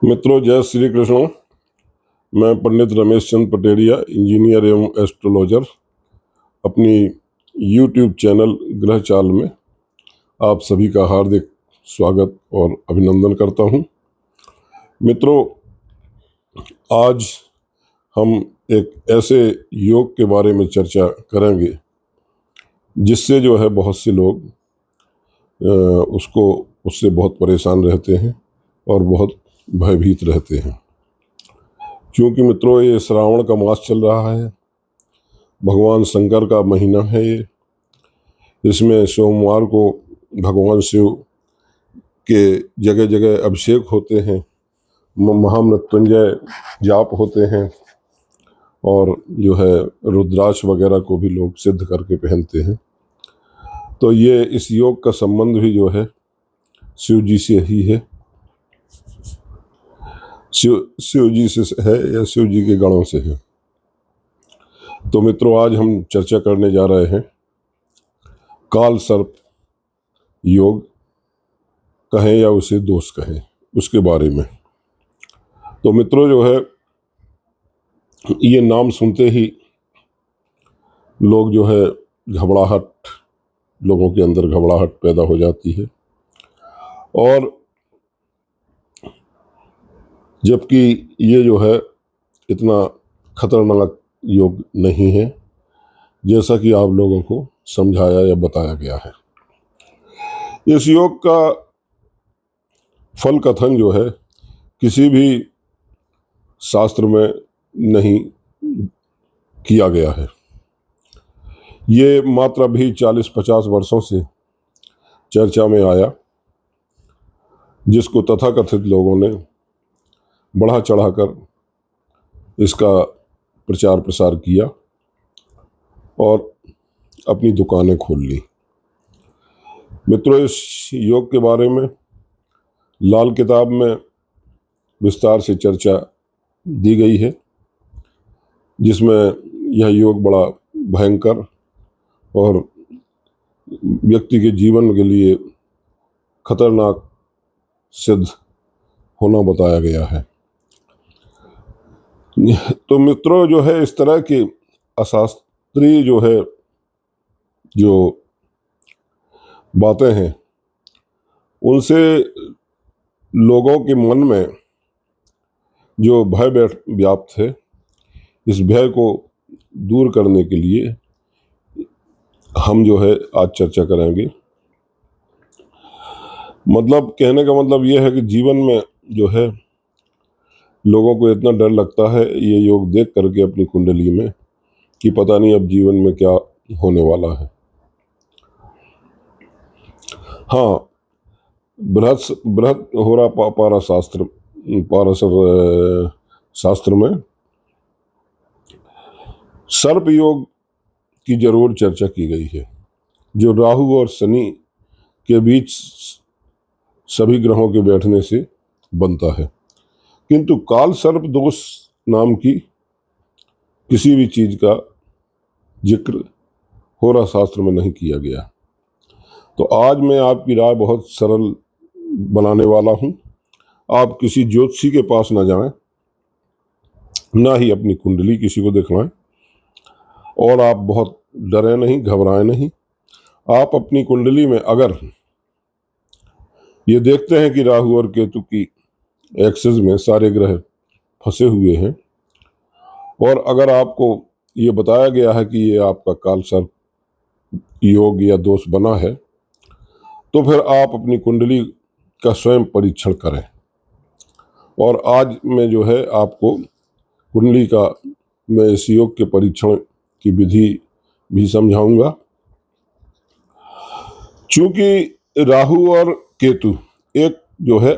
मित्रों, जय श्री कृष्ण। मैं पंडित रमेश चंद्र पटेरिया, इंजीनियर एवं एस्ट्रोलॉजर, अपनी यूट्यूब चैनल ग्रह चाल में आप सभी का हार्दिक स्वागत और अभिनंदन करता हूं। मित्रों, आज हम एक ऐसे योग के बारे में चर्चा करेंगे जिससे जो है बहुत से लोग उससे बहुत परेशान रहते हैं और बहुत भयभीत रहते हैं। क्योंकि मित्रों, ये श्रावण का मास चल रहा है, भगवान शंकर का महीना है ये। इसमें सोमवार को भगवान शिव के जगह जगह अभिषेक होते हैं, महामृत्युंजय जाप होते हैं और जो है रुद्राक्ष वगैरह को भी लोग सिद्ध करके पहनते हैं। तो ये इस योग का संबंध भी जो है शिव जी से ही है, शिव जी से है या शिव जी के गणों से है। तो मित्रों, आज हम चर्चा करने जा रहे हैं काल सर्प योग कहें या उसे दोष कहें, उसके बारे में। तो मित्रों, जो है ये नाम सुनते ही लोग जो है लोगों के अंदर घबराहट पैदा हो जाती है, और जबकि ये जो है इतना खतरनाक योग नहीं है जैसा कि आप लोगों को समझाया या बताया गया है। इस योग का फल कथन जो है किसी भी शास्त्र में नहीं किया गया है। ये मात्र भी 40-50 वर्षों से चर्चा में आया, जिसको तथाकथित लोगों ने बढ़ा चढ़ाकर इसका प्रचार प्रसार किया और अपनी दुकानें खोल ली। मित्रों, इस योग के बारे में लाल किताब में विस्तार से चर्चा दी गई है, जिसमें यह योग बड़ा भयंकर और व्यक्ति के जीवन के लिए खतरनाक सिद्ध होना बताया गया है। तो मित्रों, जो है इस तरह के अशास्त्रीय जो बातें हैं, उनसे लोगों के मन में जो भय व्याप्त है, इस भय को दूर करने के लिए हम जो है आज चर्चा करेंगे। मतलब कहने का मतलब यह है कि जीवन में जो है लोगों को इतना डर लगता है ये योग देख करके अपनी कुंडली में कि पता नहीं अब जीवन में क्या होने वाला है। हाँ, बृहत होरा पाराशर शास्त्र में सर्प योग की जरूर चर्चा की गई है, जो राहु और शनि के बीच सभी ग्रहों के बैठने से बनता है। किंतु काल सर्प दोष नाम की किसी भी चीज का जिक्र होरा शास्त्र में नहीं किया गया। तो आज मैं आपकी राय बहुत सरल बनाने वाला हूं। आप किसी ज्योतिषी के पास ना जाएं, ना ही अपनी कुंडली किसी को दिखलाएं, और आप बहुत डरें नहीं, घबराएं नहीं। आप अपनी कुंडली में अगर ये देखते हैं कि राहु और केतु की एक्सिस में सारे ग्रह फंसे हुए हैं, और अगर आपको ये बताया गया है कि ये आपका काल सर्प योग या दोष बना है, तो फिर आप अपनी कुंडली का स्वयं परीक्षण करें। और आज मैं जो है आपको कुंडली का मैं इस योग के परीक्षण की विधि भी समझाऊंगा। चूंकि राहु और केतु एक जो है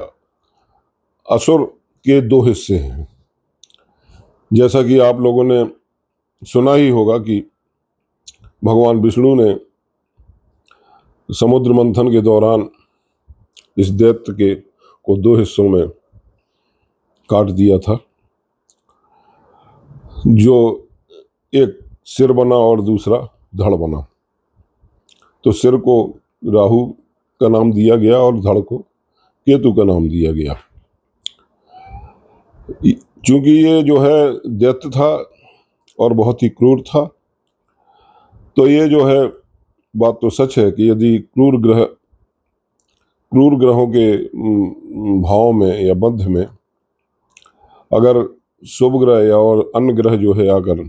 असुर के दो हिस्से हैं। जैसा कि आप लोगों ने सुना ही होगा कि भगवान विष्णु ने समुद्र मंथन के दौरान इस दैत्य को दो हिस्सों में काट दिया था, जो एक सिर बना और दूसरा धड़ बना। तो सिर को राहु का नाम दिया गया और धड़ को केतु का नाम दिया गया। चूंकि ये जो है दैत्य था और बहुत ही क्रूर था, तो ये जो है बात तो सच है कि यदि क्रूर ग्रहों के भाव में या मध्य में अगर शुभ ग्रह या और अन्य ग्रह जो है आकर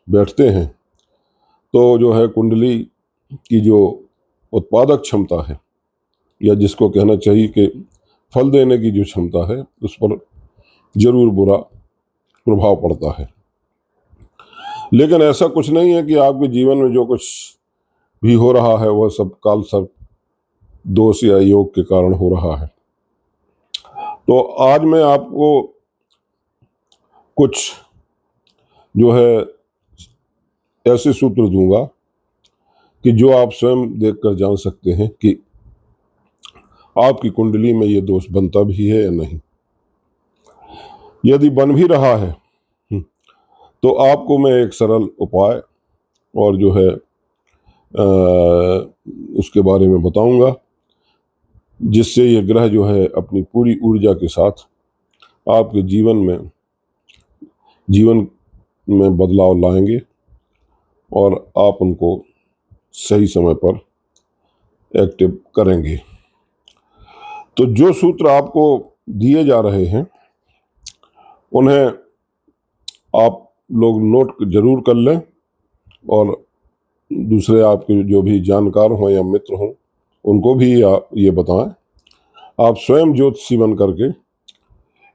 बैठते हैं, तो जो है कुंडली की जो उत्पादक क्षमता है, या जिसको कहना चाहिए कि फल देने की जो क्षमता है, उस पर जरूर बुरा प्रभाव पड़ता है। लेकिन ऐसा कुछ नहीं है कि आपके जीवन में जो कुछ भी हो रहा है वह सब काल सर्प दोष या योग के कारण हो रहा है। तो आज मैं आपको कुछ जो है ऐसे सूत्र दूंगा कि जो आप स्वयं देखकर जान सकते हैं कि आपकी कुंडली में ये दोष बनता भी है या नहीं। यदि बन भी रहा है तो आपको मैं एक सरल उपाय और जो है उसके बारे में बताऊंगा, जिससे ये ग्रह जो है अपनी पूरी ऊर्जा के साथ आपके जीवन में बदलाव लाएंगे और आप उनको सही समय पर एक्टिव करेंगे। तो जो सूत्र आपको दिए जा रहे हैं उन्हें आप लोग नोट जरूर कर लें और दूसरे आपके जो भी जानकार हों या मित्र हों उनको भी ये बताएं। आप स्वयं ज्योतिषी बन करके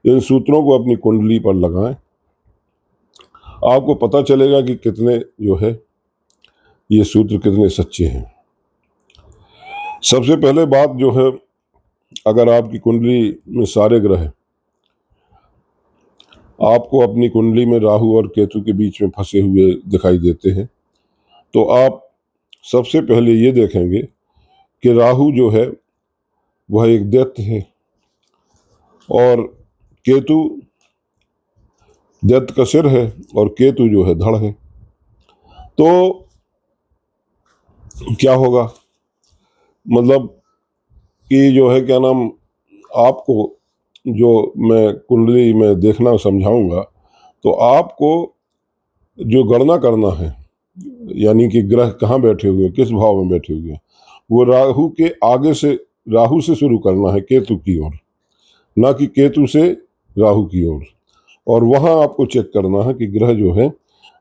इन सूत्रों को अपनी कुंडली पर लगाएं। आपको पता चलेगा कि कितने जो है ये सूत्र कितने सच्चे हैं। सबसे पहले बात जो है, अगर आपकी कुंडली में सारे ग्रह आपको अपनी कुंडली में राहु और केतु के बीच में फंसे हुए दिखाई देते हैं, तो आप सबसे पहले ये देखेंगे कि राहु जो है वह एक दैत्य है और केतु दैत्य का सिर है और केतु जो है धड़ है। तो क्या होगा, मतलब कि जो है क्या नाम, आपको जो मैं कुंडली में देखना समझाऊंगा, तो आपको जो गणना करना है, यानी कि ग्रह कहाँ बैठे हुए, किस भाव में बैठे हुए, वो राहु के आगे से, राहु से शुरू करना है केतु की ओर, ना कि केतु से राहु की ओर। और वहां आपको चेक करना है कि ग्रह जो है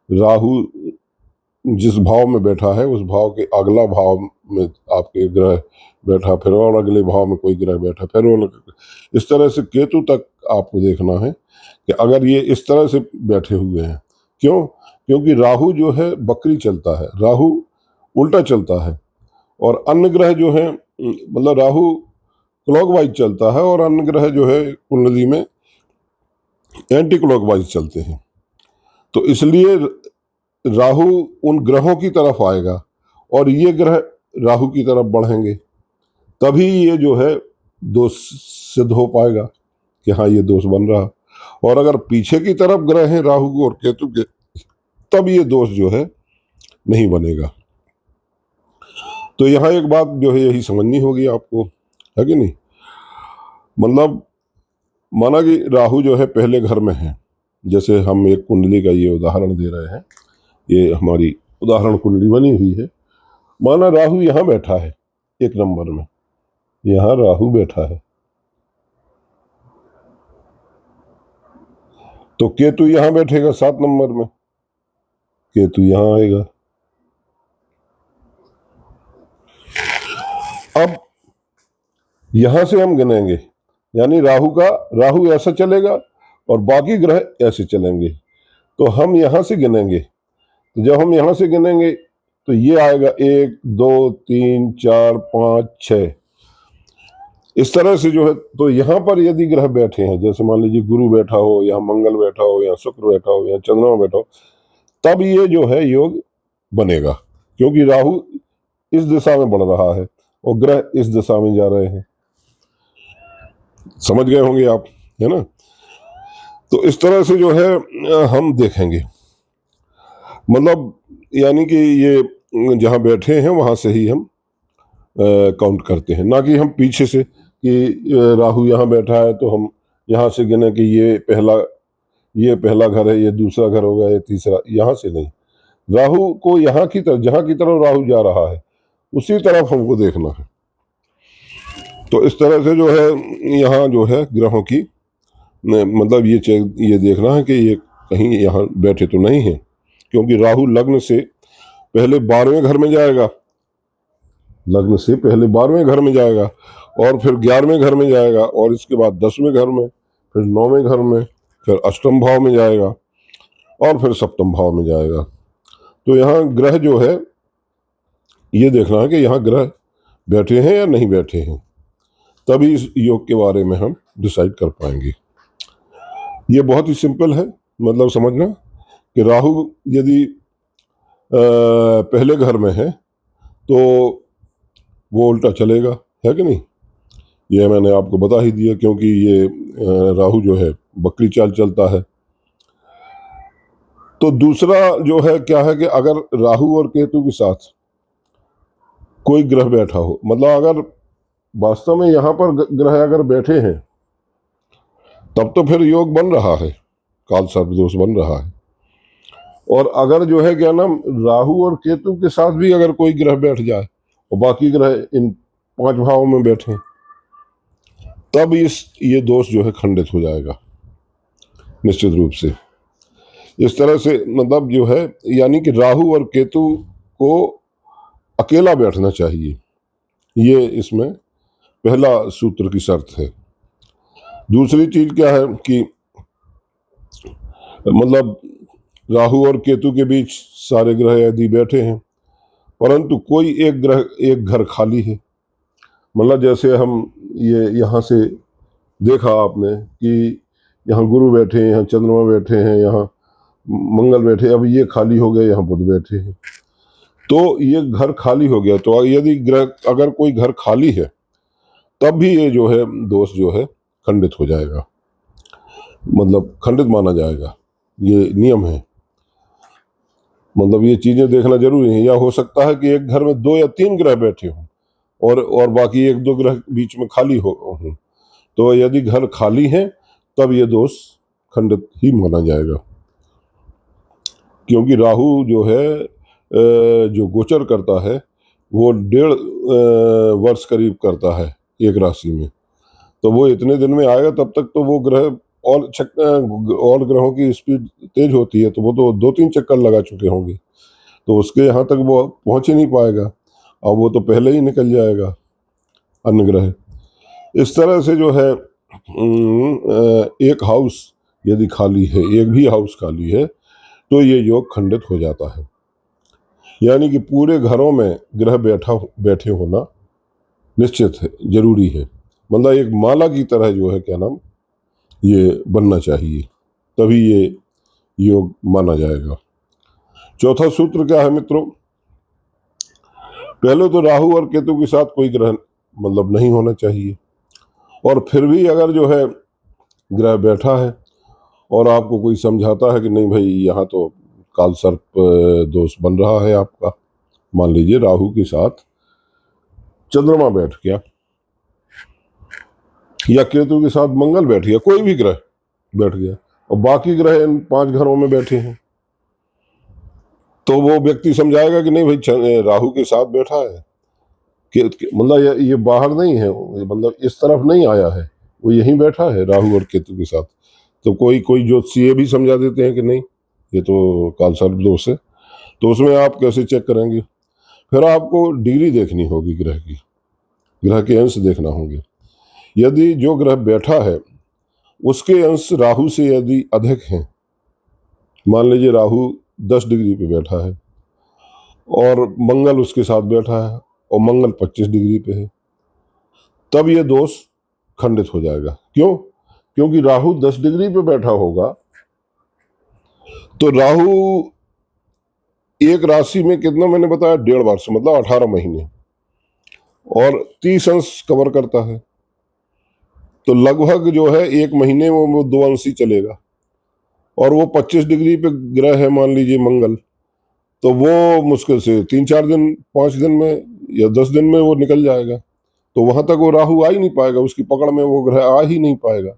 राहु जिस भाव में बैठा है उस भाव के अगला भाव में आपके ग्रह बैठा, फिर और अगले भाव में कोई ग्रह बैठा, फिर और इस तरह से केतु तक आपको देखना है कि अगर ये इस तरह से बैठे हुए हैं। क्यों? क्योंकि राहु जो है बकरी चलता है, राहु उल्टा चलता है, और अन्य ग्रह जो है, मतलब राहु क्लॉकवाइज चलता है और अन्य ग्रह जो है कुंडली में एंटी क्लॉकवाइज चलते हैं। तो इसलिए राहु उन ग्रहों की तरफ आएगा और ये ग्रह राहु की तरफ बढ़ेंगे, तभी ये जो है दोष सिद्ध हो पाएगा कि हाँ ये दोष बन रहा। और अगर पीछे की तरफ ग्रह हैं राहु और केतु के, तब ये दोष जो है नहीं बनेगा। तो यहाँ एक बात जो है यही समझनी होगी आपको, है कि नहीं। मतलब माना कि राहु जो है पहले घर में है, जैसे हम एक कुंडली का ये उदाहरण दे रहे हैं, ये हमारी उदाहरण कुंडली बनी हुई है। माना राहु यहाँ बैठा है 1 नंबर में, यहाँ राहु बैठा है, तो केतु यहाँ बैठेगा 7 नंबर में, केतु यहाँ आएगा। अब यहां से हम गिनेंगे, यानी राहु ऐसा चलेगा और बाकी ग्रह ऐसे चलेंगे, तो हम यहां से गिनेंगे। तो जब हम यहां से गिनेंगे तो ये आएगा 1 2 3 4 5 6, इस तरह से जो है। तो यहाँ पर यदि ग्रह बैठे हैं, जैसे मान लीजिए गुरु बैठा हो या मंगल बैठा हो या शुक्र बैठा हो या चंद्रमा बैठा हो, तब ये जो है योग बनेगा, क्योंकि राहु इस दिशा में बढ़ रहा है और ग्रह इस दिशा में जा रहे हैं। समझ गए होंगे आप, है ना। तो इस तरह से जो है हम देखेंगे, मतलब यानी कि ये जहां बैठे हैं वहां से ही हम काउंट करते हैं, ना कि हम पीछे से कि राहु यहाँ बैठा है तो हम यहाँ से गिने कि ये पहला घर है, ये दूसरा घर होगा, ये तीसरा, यहाँ से नहीं। राहु को यहाँ की तरफ, जहाँ की तरफ राहु जा रहा है उसी तरफ हमको देखना है। तो इस तरह से जो है यहाँ जो है ग्रहों की मतलब ये देखना है कि ये कहीं यहाँ बैठे तो नहीं है, क्योंकि राहु लग्न से पहले 12वें घर में जाएगा, लग्न से पहले 12वें घर में जाएगा, और फिर 11वें घर में जाएगा, और इसके बाद 10वें घर में, फिर 9वें घर में, फिर अष्टम भाव में जाएगा, और फिर सप्तम भाव में जाएगा। तो यहाँ ग्रह जो है ये देखना है कि यहाँ ग्रह बैठे हैं या नहीं बैठे हैं, तभी इस योग के बारे में हम डिसाइड कर पाएंगे। ये बहुत ही सिंपल है, मतलब समझना कि राहु यदि पहले घर में है तो वो उल्टा चलेगा, है कि नहीं। ये मैंने आपको बता ही दिया, क्योंकि ये राहु जो है बकरी चाल चलता है। तो दूसरा जो है क्या है कि अगर राहु और केतु के साथ कोई ग्रह बैठा हो, मतलब अगर वास्तव में यहाँ पर ग्रह अगर बैठे हैं तब तो फिर योग बन रहा है, काल सर्प दोष बन रहा है। और अगर जो है क्या नाम राहु और केतु के साथ भी अगर कोई ग्रह बैठ जाए और बाकी ग्रह इन 5 भावों में बैठे, तब ये दोष जो है खंडित हो जाएगा निश्चित रूप से। इस तरह से मतलब जो है यानी कि राहु और केतु को अकेला बैठना चाहिए, ये इसमें पहला सूत्र की शर्त है। दूसरी चीज क्या है कि मतलब राहु और केतु के बीच सारे ग्रह यदि बैठे हैं, परंतु कोई एक ग्रह, एक घर खाली है, मतलब जैसे हम ये यहाँ से देखा आपने कि यहाँ गुरु बैठे हैं, यहाँ चंद्रमा बैठे हैं, यहाँ मंगल बैठे, अब ये खाली हो गए, यहाँ बुध बैठे हैं, तो ये घर खाली हो गया। तो यदि ग्रह अगर कोई घर खाली है तब भी ये जो है दोष जो है खंडित हो जाएगा, मतलब खंडित माना जाएगा, ये नियम है। मतलब ये चीजें देखना जरूरी है। या हो सकता है कि एक घर में 2 या 3 ग्रह बैठे हों और बाकी 1-2 ग्रह बीच में खाली हो, तो यदि घर खाली है तब ये दोष खंडित ही माना जाएगा, क्योंकि राहु जो है जो गोचर करता है वो 1.5 वर्ष करीब करता है एक राशि में, तो वो इतने दिन में आएगा, तब तक तो वो ग्रह और ग्रहों की स्पीड तेज होती है, तो वो तो 2-3 चक्कर लगा चुके होंगे, तो उसके यहाँ तक वो पहुंच ही नहीं पाएगा, और वो तो पहले ही निकल जाएगा अन्य ग्रह। इस तरह से जो है एक हाउस यदि खाली है, एक भी हाउस खाली है, तो ये योग खंडित हो जाता है। यानी कि पूरे घरों में ग्रह बैठे होना निश्चित है, जरूरी है, मतलब एक माला की तरह जो है क्या नाम ये बनना चाहिए, तभी ये योग माना जाएगा। चौथा सूत्र क्या है मित्रों, पहले तो राहु और केतु के साथ कोई ग्रह मतलब नहीं होना चाहिए, और फिर भी अगर जो है ग्रह बैठा है और आपको कोई समझाता है कि नहीं भाई यहाँ तो काल सर्प दोष बन रहा है आपका, मान लीजिए राहु के साथ चंद्रमा बैठ गया या केतु के साथ मंगल बैठ गया, कोई भी ग्रह बैठ गया, और बाकी ग्रह इन 5 घरों में बैठे हैं, तो वो व्यक्ति समझाएगा कि नहीं भाई राहु के साथ बैठा है, मतलब ये बाहर नहीं है, मतलब इस तरफ नहीं आया है, वो यहीं बैठा है राहु और केतु के साथ। तो कोई ज्योतिषी ये भी समझा देते हैं कि नहीं ये तो काल सर्प दोष है, तो उसमें आप कैसे चेक करेंगे, फिर आपको डिग्री देखनी होगी ग्रह की, ग्रह के अंश देखना होंगे। यदि जो ग्रह बैठा है उसके अंश राहु से यदि अधिक हैं, मान लीजिए राहु 10 डिग्री पे बैठा है और मंगल उसके साथ बैठा है और मंगल 25 डिग्री पे है, तब ये दोष खंडित हो जाएगा। क्यों? क्योंकि राहु 10 डिग्री पे बैठा होगा तो राहु एक राशि में कितना मैंने बताया 1.5 वर्ष, मतलब 18 महीने, और 30 अंश कवर करता है, तो लगभग जो है 1 महीने में वो 2 अंश ही चलेगा, और वो 25 डिग्री पे ग्रह है मान लीजिए मंगल, तो वो मुश्किल से 3-4 दिन 5 दिन में या 10 दिन में वो निकल जाएगा, तो वहां तक वो राहु आ ही नहीं पाएगा, उसकी पकड़ में वो ग्रह आ ही नहीं पाएगा,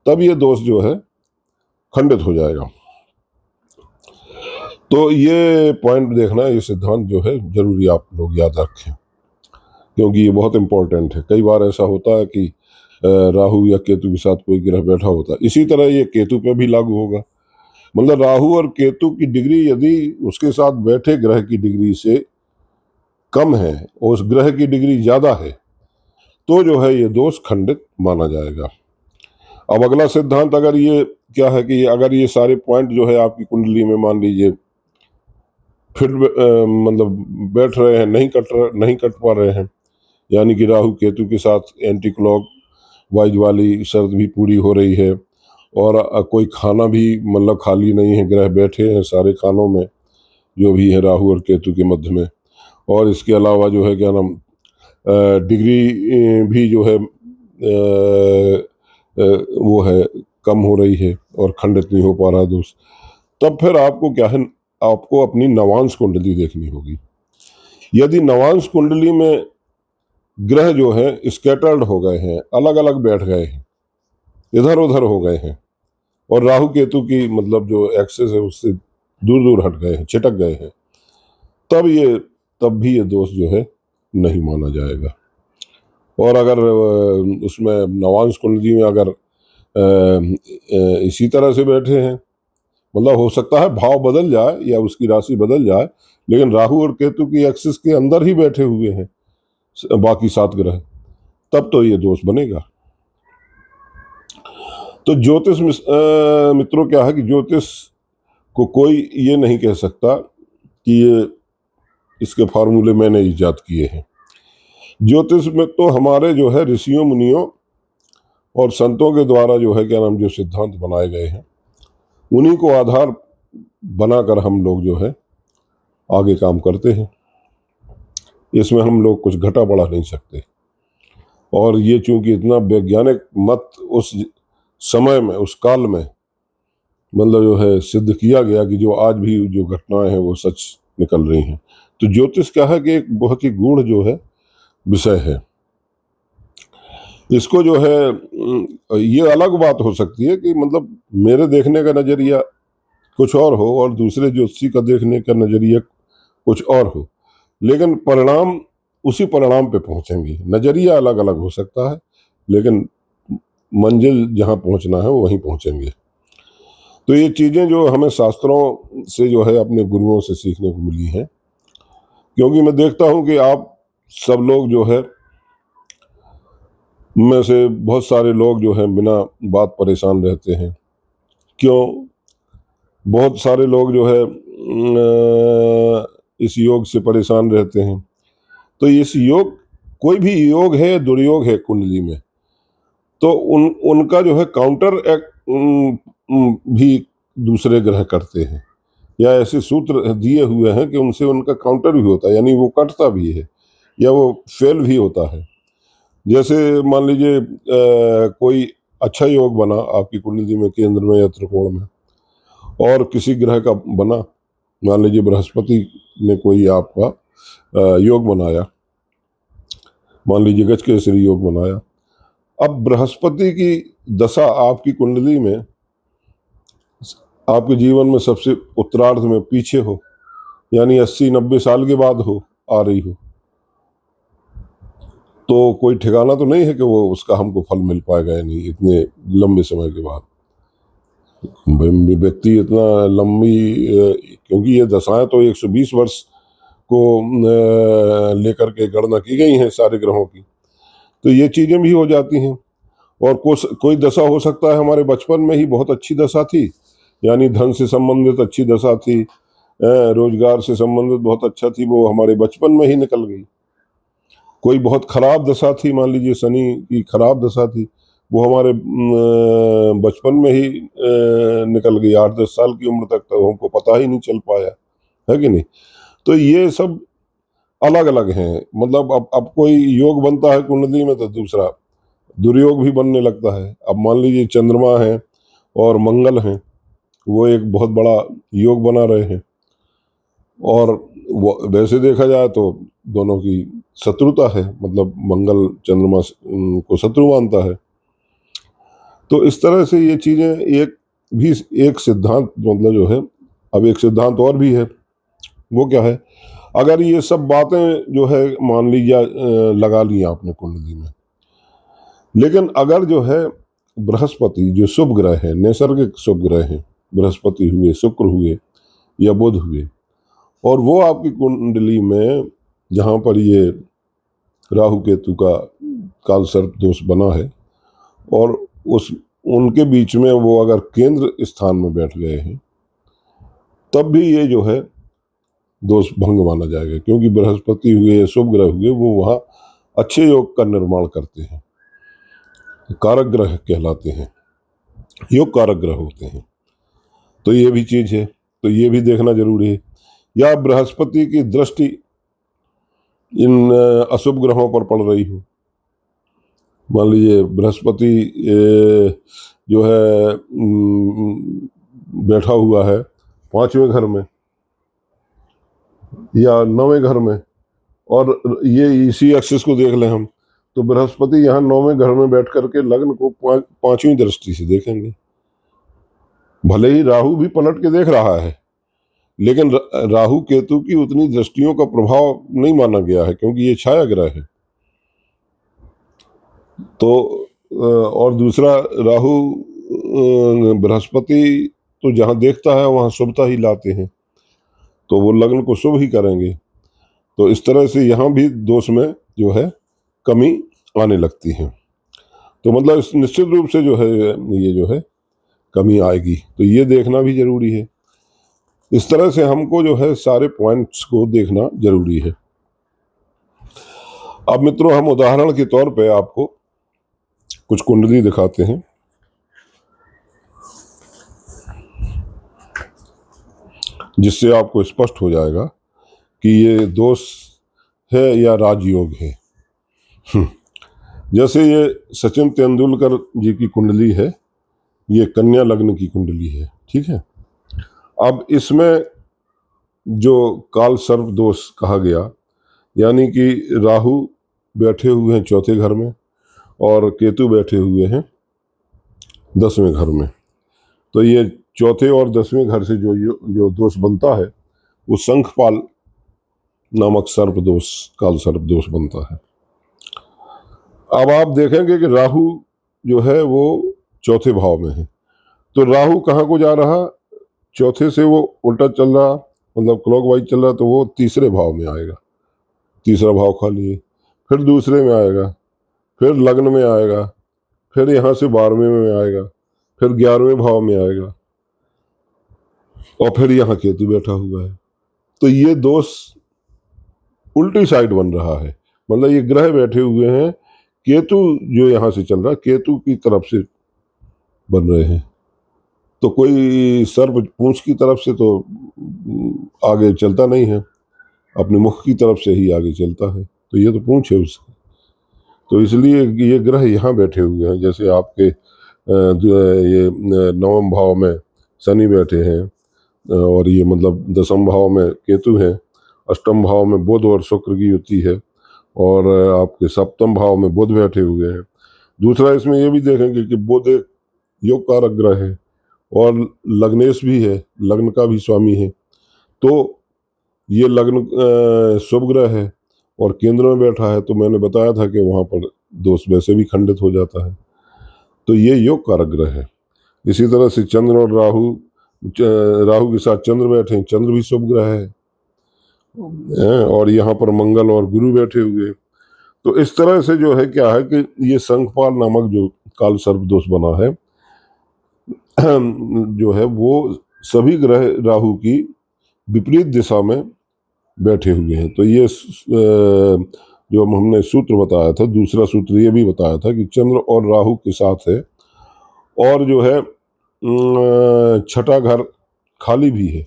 तब ये दोष जो है खंडित हो जाएगा। तो ये पॉइंट देखना, ये सिद्धांत जो है जरूरी आप लोग याद रखें, क्योंकि ये बहुत इंपॉर्टेंट है। कई बार ऐसा होता है कि राहु या केतु के साथ कोई ग्रह बैठा होता है, इसी तरह ये केतु पे भी लागू होगा। मतलब राहु और केतु की डिग्री यदि उसके साथ बैठे ग्रह की डिग्री से कम है और उस ग्रह की डिग्री ज्यादा है, तो जो है ये दोष खंडित माना जाएगा। अब अगला सिद्धांत अगर ये क्या है कि अगर ये सारे पॉइंट जो है आपकी कुंडली में मान लीजिए फिर मतलब बैठ रहे हैं, नहीं कट पा रहे हैं, यानी कि राहु केतु के साथ एंटी क्लॉक वाइज वाली शर्त भी पूरी हो रही है, और कोई खाना भी मतलब खाली नहीं है, ग्रह बैठे हैं सारे खानों में जो भी है राहु और केतु के मध्य में, और इसके अलावा जो है क्या नाम डिग्री भी जो है वो है कम हो रही है और खंडित नहीं हो पा रहा दोस्त, तब फिर आपको क्या है, आपको अपनी नवांश कुंडली देखनी होगी। यदि नवांश कुंडली में ग्रह जो है स्कैटर्ड हो गए हैं, अलग अलग बैठ गए हैं, इधर उधर हो गए हैं, और राहु केतु की मतलब जो एक्सेस है उससे दूर दूर हट गए हैं, छिटक गए हैं, तब भी ये दोष जो है नहीं माना जाएगा। और अगर उसमें नवांश कुंडली में अगर इसी तरह से बैठे हैं, मतलब हो सकता है भाव बदल जाए या उसकी राशि बदल जाए, लेकिन राहु और केतु की एक्सिस के अंदर ही बैठे हुए हैं बाकी 7 ग्रह, तब तो ये दोष बनेगा। तो ज्योतिष मित्रों क्या है कि ज्योतिष को कोई ये नहीं कह सकता कि ये इसके फार्मूले मैंने इजाद किए हैं। ज्योतिष में तो हमारे जो है ऋषियों मुनियों और संतों के द्वारा जो है क्या नाम जो सिद्धांत बनाए गए हैं, उन्हीं को आधार बनाकर हम लोग जो है आगे काम करते हैं। इसमें हम लोग कुछ घटा बढ़ा नहीं सकते। और ये चूंकि इतना वैज्ञानिक मत उस समय में, उस काल में मतलब जो है सिद्ध किया गया कि जो आज भी जो घटनाएं हैं वो सच निकल रही हैं। तो ज्योतिष क्या है कि एक बहुत ही गूढ़ जो है विषय है। इसको जो है ये अलग बात हो सकती है कि मतलब मेरे देखने का नजरिया कुछ और हो और दूसरे ज्योतिषी का देखने का नजरिया कुछ और हो, लेकिन परिणाम उसी परिणाम पे पहुंचेंगे। नजरिया अलग अलग हो सकता है, लेकिन मंजिल जहां पहुंचना है वो वहीं पहुंचेंगे। तो ये चीजें जो हमें शास्त्रों से जो है अपने गुरुओं से सीखने को मिली हैं, क्योंकि मैं देखता हूं कि आप सब लोग जो है में से बहुत सारे लोग जो है बिना बात परेशान रहते हैं। क्यों? बहुत सारे लोग जो है इस योग से परेशान रहते हैं। तो इस योग, कोई भी योग है दुर्योग है कुंडली में, तो उनका जो है काउंटर भी दूसरे ग्रह करते हैं, या ऐसे सूत्र दिए हुए हैं कि उनसे उनका काउंटर भी होता है, यानी वो कटता भी है या वो फेल भी होता है। जैसे मान लीजिए कोई अच्छा योग बना आपकी कुंडली में केंद्र में या त्रिकोण में, और किसी ग्रह का बना, मान लीजिए बृहस्पति ने कोई आपका योग बनाया, मान लीजिए गजकेसरी योग बनाया। अब बृहस्पति की दशा आपकी कुंडली में आपके जीवन में सबसे उत्तरार्ध में पीछे हो, यानी 80-90 साल के बाद हो आ रही हो, तो कोई ठिकाना तो नहीं है कि वो उसका हमको फल मिल पाएगा या नहीं इतने लंबे समय के बाद। व्यक्ति इतना लंबी, क्योंकि ये दशाएं तो 120 वर्ष को लेकर के गणना की गई हैं सारे ग्रहों की, तो ये चीजें भी हो जाती हैं। और कोई दशा हो सकता है हमारे बचपन में ही बहुत अच्छी दशा थी, यानी धन से संबंधित अच्छी दशा थी, रोजगार से संबंधित बहुत अच्छा थी, वो हमारे बचपन में ही निकल गई। कोई बहुत खराब दशा थी, मान लीजिए शनि की खराब दशा थी, वो हमारे बचपन में ही निकल गई, 8-10 साल की उम्र तक तो हमको पता ही नहीं चल पाया, है कि नहीं। तो ये सब अलग अलग हैं। मतलब अब कोई योग बनता है कुंडली में तो दूसरा दुर्योग भी बनने लगता है। अब मान लीजिए चंद्रमा है और मंगल है, वो एक बहुत बड़ा योग बना रहे हैं, और वैसे देखा जाए तो दोनों की शत्रुता है, मतलब मंगल चंद्रमा को शत्रु मानता है। तो इस तरह से ये चीजें एक सिद्धांत मतलब जो है, अब एक सिद्धांत और भी है। वो क्या है, अगर ये सब बातें जो है मान लीजिए लगा ली आपने कुंडली में, लेकिन अगर जो है बृहस्पति जो शुभ ग्रह है, नैसर्गिक शुभ ग्रह है, बृहस्पति हुए, शुक्र हुए या बुध हुए, और वो आपकी कुंडली में जहां पर ये राहु केतु का काल सर्प दोष बना है, और उस उनके बीच में वो अगर केंद्र स्थान में बैठ गए हैं, तब भी ये जो है दोष भंग माना जाएगा, क्योंकि बृहस्पति हुए, शुभ ग्रह हुए, वो वहां अच्छे योग का निर्माण करते हैं, कारक ग्रह कहलाते हैं, योग कारक ग्रह होते हैं। तो ये भी चीज है, तो ये भी देखना जरूरी है। या बृहस्पति की दृष्टि इन अशुभ ग्रहों पर पड़ रही हो, मान लीजिए बृहस्पति जो है बैठा हुआ है 5वें घर में या 9वें घर में, और ये इसी एक्सिस को देख लें हम, तो बृहस्पति यहाँ 9वें घर में बैठ करके लग्न को 5वीं दृष्टि से देखेंगे। भले ही राहु भी पलट के देख रहा है, लेकिन राहु केतु की उतनी दृष्टियों का प्रभाव नहीं माना गया है, क्योंकि ये छाया ग्रह है। तो और दूसरा, राहु बृहस्पति तो जहां देखता है वहां शुभता ही लाते हैं, तो वो लग्न को शुभ ही करेंगे। तो इस तरह से यहाँ भी दोष में जो है कमी आने लगती है। तो मतलब इस निश्चित रूप से जो है ये जो है कमी आएगी, तो ये देखना भी जरूरी है। इस तरह से हमको जो है सारे पॉइंट्स को देखना जरूरी है। अब मित्रों, हम उदाहरण के तौर पे आपको कुछ कुंडली दिखाते हैं, जिससे आपको स्पष्ट हो जाएगा कि ये दोष है या राजयोग है। जैसे ये सचिन तेंदुलकर जी की कुंडली है, ये कन्या लग्न की कुंडली है, ठीक है। अब इसमें जो काल सर्प दोष कहा गया, यानी कि राहु बैठे हुए हैं 4थे घर में और केतु बैठे हुए हैं 10वें घर में, तो ये 4थे और 10वें घर से जो दोष बनता है, वो शंखपाल नामक सर्प दोष, काल सर्प दोष बनता है। अब आप देखेंगे कि राहु जो है वो 4थे भाव में है, तो राहु कहाँ को जा रहा, 4थे से वो उल्टा चल रहा, मतलब क्लॉकवाइज चल रहा, तो वो 3रे भाव में आएगा, 3रा भाव खाली है, फिर दूसरे में आएगा, फिर लग्न में आएगा, फिर यहाँ से 12वें में आएगा, फिर 11वें भाव में आएगा, और फिर यहाँ केतु बैठा हुआ है। तो ये दोष उल्टी साइड बन रहा है, मतलब ये ग्रह बैठे हुए हैं, केतु जो यहाँ से चल रहा है केतु की तरफ से बन रहे हैं। तो कोई सर्प पूंछ की तरफ से तो आगे चलता नहीं है, अपने मुख की तरफ से ही आगे चलता है, तो ये तो पूंछ है उसकी। तो इसलिए ये ग्रह यहाँ बैठे हुए हैं, जैसे आपके ये 9वें भाव में शनि बैठे हैं, और ये मतलब 10वें भाव में केतु है, 8वें भाव में बुध और शुक्र की युति है, और आपके 7वें भाव में बुध बैठे हुए हैं। दूसरा इसमें ये भी देखेंगे कि बुध एक योग कारक ग्रह है और लग्नेश भी है, लग्न का भी स्वामी है, तो ये लग्न शुभ ग्रह है और केंद्र में बैठा है, तो मैंने बताया था कि वहां पर दोष वैसे भी खंडित हो जाता है, तो ये योग कारक ग्रह है। इसी तरह से चंद्र और राहु के साथ चंद्र बैठे हैं, चंद्र भी शुभ ग्रह है, और यहाँ पर मंगल और गुरु बैठे हुए। तो इस तरह से जो है क्या है कि ये शंखपाल नामक जो काल सर्प दोष बना है जो है, वो सभी ग्रह राहु की विपरीत दिशा में बैठे हुए हैं। तो ये जो हमने सूत्र बताया था, दूसरा सूत्र ये भी बताया था कि चंद्र और राहु के साथ है, और जो है 6ठा घर खाली भी है,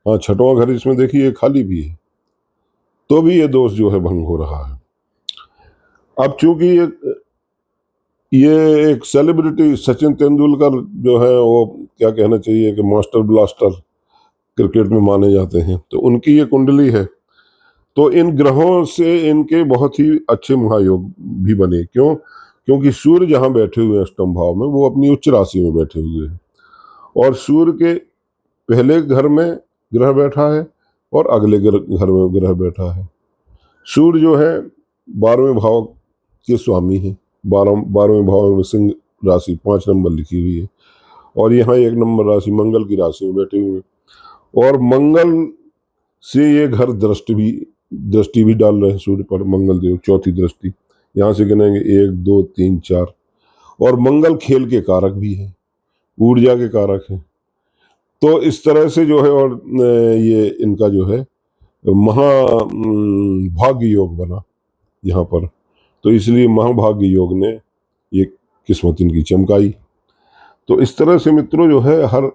हाँ 6वां घर इसमें देखिए खाली भी है, तो भी ये दोष जो है भंग हो रहा है। अब चूंकि ये एक सेलिब्रिटी सचिन तेंदुलकर जो है, वो क्या कहना चाहिए कि मास्टर ब्लास्टर क्रिकेट में माने जाते हैं, तो उनकी ये कुंडली है, तो इन ग्रहों से इनके बहुत ही अच्छे महायोग भी बने। क्यों? क्योंकि सूर्य जहां बैठे हुए हैं अष्टम भाव में, वो अपनी उच्च राशि में बैठे हुए हैं, और सूर्य के पहले घर में ग्रह बैठा है और अगले घर में ग्रह बैठा है। सूर्य जो है 12वें भाव के स्वामी है। 12वें भाव में सिंह राशि 5 नंबर लिखी हुई है, और यहाँ 1 नंबर राशि मंगल की राशि में बैठे हुए हैं, और मंगल से ये घर दृष्टि भी डाल रहे हैं सूर्य पर। मंगल देव चौथी दृष्टि, यहाँ से गिनेंगे 1 2 3 4। और मंगल खेल के कारक भी है, ऊर्जा के कारक है। तो इस तरह से जो है, और ये इनका जो है महा भाग्य योग बना यहाँ पर, तो इसलिए महाभाग्य योग ने ये किस्मत इनकी चमकाई। तो इस तरह से मित्रों जो है हर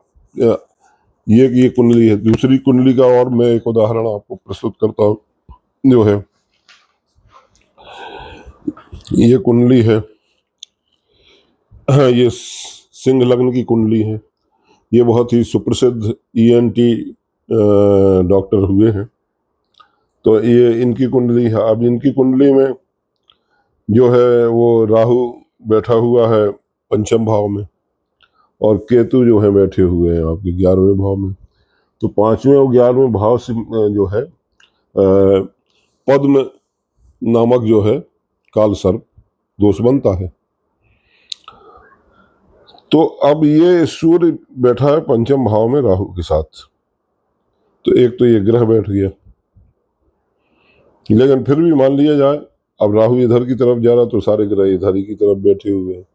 ये कुंडली है। दूसरी कुंडली का और मैं एक उदाहरण आपको प्रस्तुत करता हूँ, जो है ये कुंडली है, ये सिंह लग्न की कुंडली है। ये बहुत ही सुप्रसिद्ध ईएनटी डॉक्टर हुए हैं, तो ये इनकी कुंडली है। अब इनकी कुंडली में जो है वो राहु बैठा हुआ है पंचम भाव में, और केतु जो है बैठे हुए हैं आपके 11वें भाव में। तो 5वें और 11वें भाव से जो है पद्म नामक जो है काल सर्प दोष बनता है। तो अब ये सूर्य बैठा है पंचम भाव में राहु के साथ, तो एक तो ये ग्रह बैठ गया। लेकिन फिर भी मान लिया जाए, अब राहु इधर की तरफ जा रहा तो सारे ग्रह इधर ही की तरफ बैठे हुए हैं,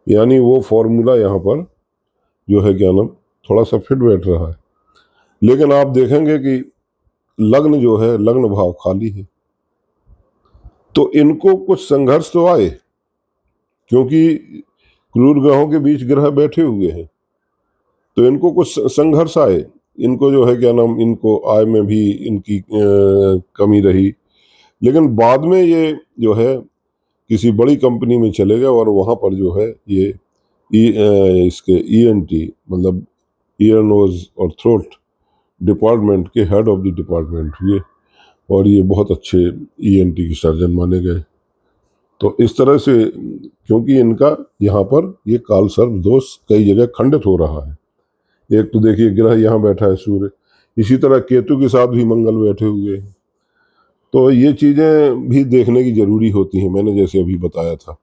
यानी वो फॉर्मूला यहाँ पर जो है क्या नाम थोड़ा सा फिट बैठ रहा है। लेकिन आप देखेंगे कि लग्न जो है, लग्न भाव खाली है, तो इनको कुछ संघर्ष तो आए, क्योंकि क्रूर ग्रहों के बीच ग्रह बैठे हुए हैं, तो इनको कुछ संघर्ष आए। इनको जो है क्या नाम, इनको आय में भी इनकी कमी रही, लेकिन बाद में ये जो है किसी बड़ी कंपनी में चले गए, और वहाँ पर जो है ये इसके ईएनटी मतलब ईयर नोज और थ्रोट डिपार्टमेंट के हेड ऑफ द डिपार्टमेंट हुए, और ये बहुत अच्छे ईएनटी के सर्जन माने गए। तो इस तरह से, क्योंकि इनका यहाँ पर ये काल सर्प दोष कई जगह खंडित हो रहा है। एक तो देखिए ग्रह यहाँ बैठा है सूर्य, इसी तरह केतु के साथ भी मंगल बैठे हुए हैं। तो ये चीजें भी देखने की जरूरी होती हैं, मैंने जैसे अभी बताया था।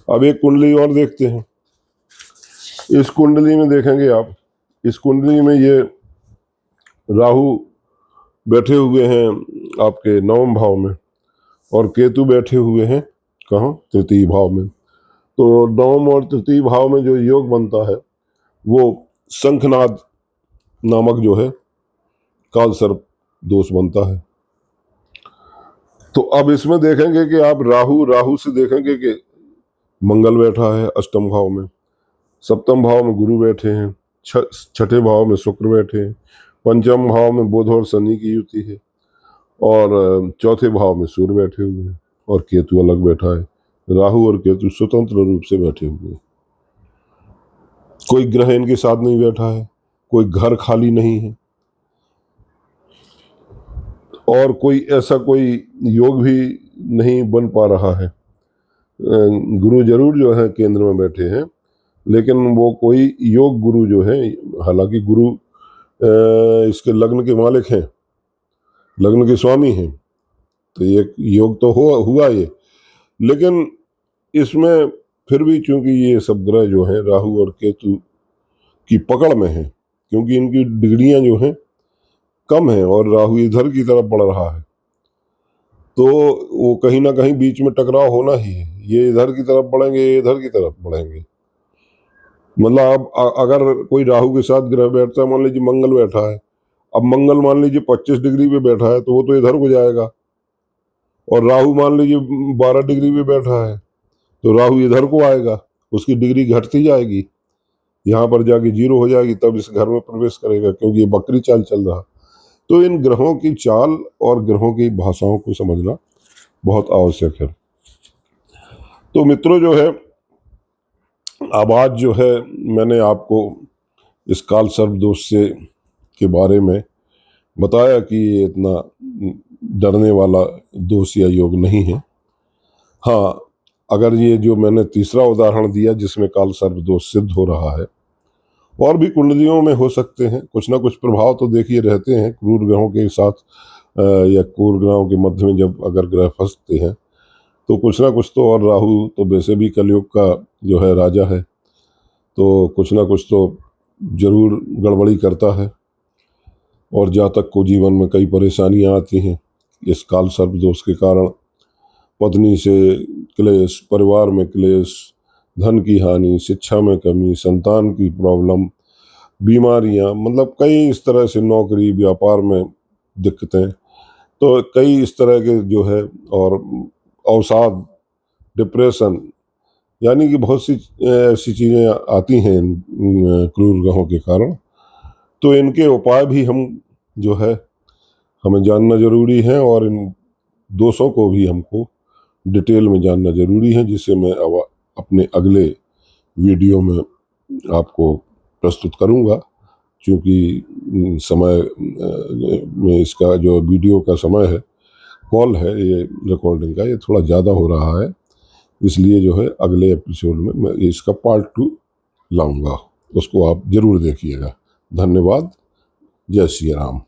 अब एक कुंडली और देखते हैं। इस कुंडली में देखेंगे आप, इस कुंडली में ये राहु बैठे हुए हैं आपके 9वें भाव में, और केतु बैठे हुए हैं कहाँ, तृतीय भाव में। तो 9वें और तृतीय भाव में जो योग बनता है वो शंखनाद नामक जो है काल सर्प दोष बनता है। तो अब इसमें देखेंगे कि आप राहु से देखेंगे कि मंगल बैठा है अष्टम भाव में, सप्तम भाव में गुरु बैठे हैं, छठे भाव में शुक्र बैठे हैं, पंचम भाव में बुध और शनि की युति है, और चौथे भाव में सूर्य बैठे हुए हैं, और केतु अलग बैठा है। राहु और केतु स्वतंत्र रूप से बैठे हुए हैं, कोई ग्रह इनके साथ नहीं बैठा है, कोई घर खाली नहीं है, और कोई ऐसा कोई योग भी नहीं बन पा रहा है। गुरु जरूर जो है केंद्र में बैठे हैं, लेकिन वो कोई योग गुरु जो है, हालांकि गुरु इसके लग्न के मालिक हैं, लग्न के स्वामी हैं, तो ये योग तो हुआ ये। लेकिन इसमें फिर भी चूंकि ये सब ग्रह जो हैं राहु और केतु की पकड़ में है, क्योंकि इनकी डिग्रियां जो हैं कम है, और राहु इधर की तरफ बढ़ रहा है, तो वो कहीं ना कहीं बीच में टकराव होना ही है। ये इधर की तरफ बढ़ेंगे, ये इधर की तरफ बढ़ेंगे। मतलब अब अगर कोई राहु के साथ ग्रह बैठता है, मान लीजिए मंगल बैठा है, अब मंगल मान लीजिए 25 डिग्री पे बैठा है, तो वो तो इधर को जाएगा, और राहु मान लीजिए 12 डिग्री पे बैठा है, तो राहु इधर को आएगा, उसकी डिग्री घटती जाएगी, यहाँ पर जाके 0 हो जाएगी, तब इस घर में प्रवेश करेगा, क्योंकि ये बकरी चाल चल रहा। तो इन ग्रहों की चाल और ग्रहों की भाषाओं को समझना बहुत आवश्यक है। तो मित्रों जो है, अब आज जो है मैंने आपको इस काल सर्प दोष से के बारे में बताया कि ये इतना डरने वाला दोष या योग नहीं है। हाँ, अगर ये जो मैंने तीसरा उदाहरण दिया जिसमें काल सर्प दोष सिद्ध हो रहा है, और भी कुंडलियों में हो सकते हैं, कुछ ना कुछ प्रभाव तो देखिए रहते हैं क्रूर ग्रहों के साथ, या क्रूर ग्रहों के मध्य में जब अगर ग्रह फंसते हैं तो कुछ ना कुछ तो। और राहु तो वैसे भी कलयुग का जो है राजा है, तो कुछ ना कुछ तो जरूर गड़बड़ी करता है, और जातक को जीवन में कई परेशानियां आती हैं इस काल सर्प दोष के कारण। पत्नी से क्लेश, परिवार में क्लेश, धन की हानि, शिक्षा में कमी, संतान की प्रॉब्लम, बीमारियां, मतलब कई इस तरह से, नौकरी व्यापार में दिक्कतें, तो कई इस तरह के जो है, और अवसाद, डिप्रेशन, यानी कि बहुत सी ऐसी चीज़ें आती हैं इन क्रूर ग्रहों के कारण। तो इनके उपाय भी हम जो है हमें जानना जरूरी है, और इन दोषों को भी हमको डिटेल में जानना जरूरी है, जिसे मैं अब अपने अगले वीडियो में आपको प्रस्तुत करूंगा। क्योंकि समय में इसका जो वीडियो का समय है, कॉल है ये रिकॉर्डिंग का, ये थोड़ा ज़्यादा हो रहा है, इसलिए जो है अगले एपिसोड में मैं इसका पार्ट 2 लाऊंगा, उसको आप जरूर देखिएगा। धन्यवाद। जय श्री राम।